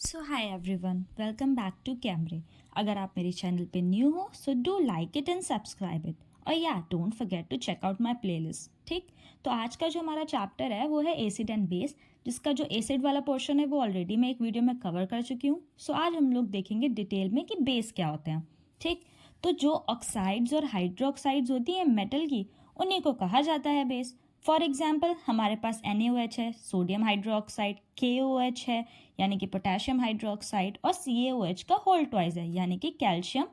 So hi everyone, welcome back to कैमरे। अगर आप मेरे चैनल पे न्यू हो so do like it and subscribe it, और या don't forget to check out my playlist. ठीक, तो आज का जो हमारा चैप्टर है वो है एसिड एंड बेस, जिसका जो एसिड वाला पोर्शन है वो ऑलरेडी मैं एक वीडियो में कवर कर चुकी हूँ। सो आज हम लोग देखेंगे डिटेल में कि बेस क्या होते हैं। ठीक, तो जो ऑक्साइड्स और हाइड्रोक्साइड्स होती हैं मेटल की, उन्हीं को कहा जाता है बेस। फॉर एग्जाम्पल हमारे पास NaOH है, सोडियम हाइड्रोक्साइड, KOH है यानी कि पोटेशियम हाइड्रोक्साइड, और CaOH का होल ट्वाइस है यानी कि कैल्शियम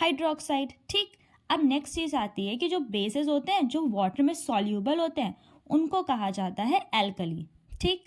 हाइड्रोक्साइड। ठीक, अब नेक्स्ट चीज़ आती है कि जो बेसेस होते हैं जो वाटर में सॉल्यूबल होते हैं उनको कहा जाता है एल्कली। ठीक,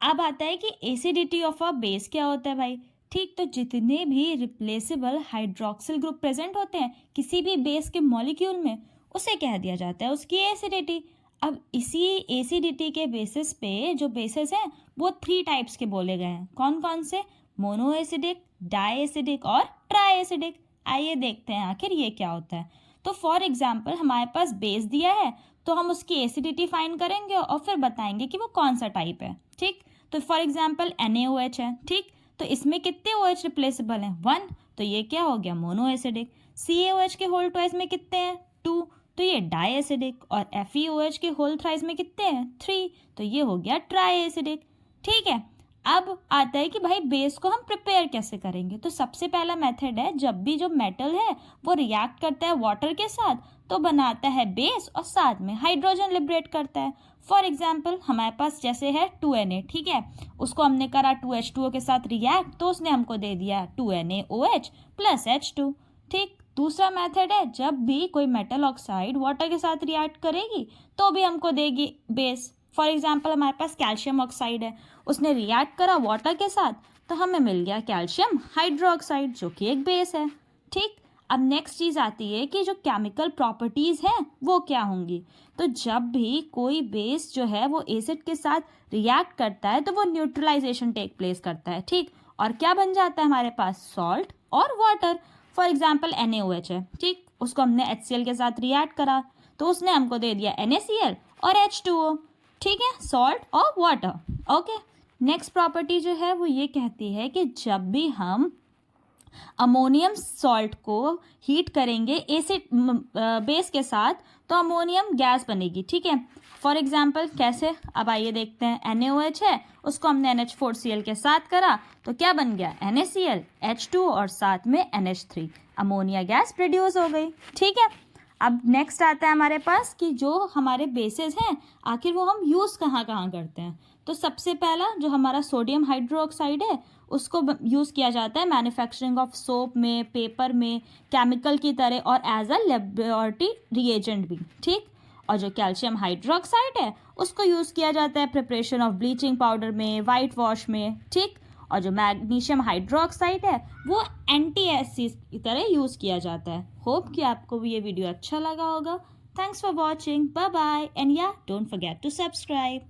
अब आता है कि एसिडिटी ऑफ अ बेस क्या होता है भाई। ठीक, तो जितने भी रिप्लेसेबल हाइड्रोक्सिल ग्रुप प्रेजेंट होते हैं किसी भी बेस के मॉलिक्यूल में, उसे कह दिया जाता है उसकी एसिडिटी। अब इसी एसिडिटी के बेसिस पे जो बेसिस हैं वो 3 टाइप्स के बोले गए हैं। कौन कौन से? मोनो एसिडिक, डाई एसिडिक और ट्राई एसिडिक। आइए देखते हैं आखिर ये क्या होता है। तो फॉर एग्जाम्पल हमारे पास बेस दिया है तो हम उसकी एसिडिटी फाइंड करेंगे और फिर बताएंगे कि वो कौन सा टाइप है। ठीक, तो फॉर एग्जाम्पल NaOH है। ठीक, तो इसमें कितने OH रिप्लेसेबल हैं? 1, तो ये क्या हो गया? Mono acidic. CaOH के होल ट्वाइस में कितने हैं? 2, तो ये डाई एसिडिक। और FeOH के होल थ्राइस में कितने हैं? 3, तो ये हो गया ट्राई एसिडिक। ठीक है, अब आता है कि भाई बेस को हम प्रिपेयर कैसे करेंगे। तो सबसे पहला मेथड है, जब भी जो मेटल है वो रिएक्ट करता है वाटर के साथ तो बनाता है बेस और साथ में हाइड्रोजन लिबरेट करता है। फॉर एग्जाम्पल हमारे पास जैसे है 2Na। ठीक है, उसको हमने करा 2H2O के साथ रिएक्ट तो उसने हमको दे दिया 2NaOH प्लस H2। ठीक, दूसरा मेथड है, जब भी कोई मेटल ऑक्साइड वाटर के साथ रिएक्ट करेगी तो भी हमको देगी बेस। फॉर एग्जाम्पल हमारे पास कैल्शियम ऑक्साइड है, उसने रिएक्ट करा वाटर के साथ तो हमें मिल गया कैल्शियम हाइड्रोक्साइड जो कि एक बेस है। ठीक, अब नेक्स्ट चीज़ आती है कि जो केमिकल प्रॉपर्टीज़ हैं वो क्या होंगी। तो जब भी कोई बेस जो है वो एसिड के साथ रिएक्ट करता है तो वो न्यूट्रलाइजेशन टेक प्लेस करता है। ठीक, और क्या बन जाता है हमारे पास? सॉल्ट और वाटर। फॉर एग्जाम्पल NaOH है। ठीक, उसको हमने HCl के साथ रिएक्ट करा तो उसने हमको दे दिया NaCl और H2O। ठीक है, सॉल्ट और वाटर। ओके, नेक्स्ट प्रॉपर्टी जो है वो ये कहती है कि जब भी हम अमोनियम सॉल्ट को हीट करेंगे एसिड बेस के साथ तो अमोनियम गैस बनेगी। ठीक है, फॉर एग्जाम्पल कैसे? अब आइए देखते हैं। NaOH है, उसको हमने NH4Cl के साथ करा तो क्या बन गया? NaCl, H2 और साथ में NH3, अमोनिया गैस प्रोड्यूस हो गई। ठीक है, अब नेक्स्ट आता है हमारे पास कि जो हमारे बेसेस हैं आखिर वो हम यूज़ कहाँ कहाँ करते हैं। तो सबसे पहला जो हमारा सोडियम हाइड्रोक्साइड है उसको यूज़ किया जाता है मैन्युफैक्चरिंग ऑफ सोप में, पेपर में, केमिकल की तरह और एज अ लेबोरेटरी रिएजेंट भी। ठीक, और जो कैल्शियम हाइड्रोक्साइड है उसको यूज़ किया जाता है प्रिपरेशन ऑफ ब्लीचिंग पाउडर में, वाइट वॉश में। ठीक, और जो मैग्नीशियम हाइड्रोक्साइड है वो एंटी एसिड की तरह यूज़ किया जाता है। होप कि आपको भी ये वीडियो अच्छा लगा होगा। Thanks for watching, bye bye, and या डोंट फॉरगेट टू सब्सक्राइब।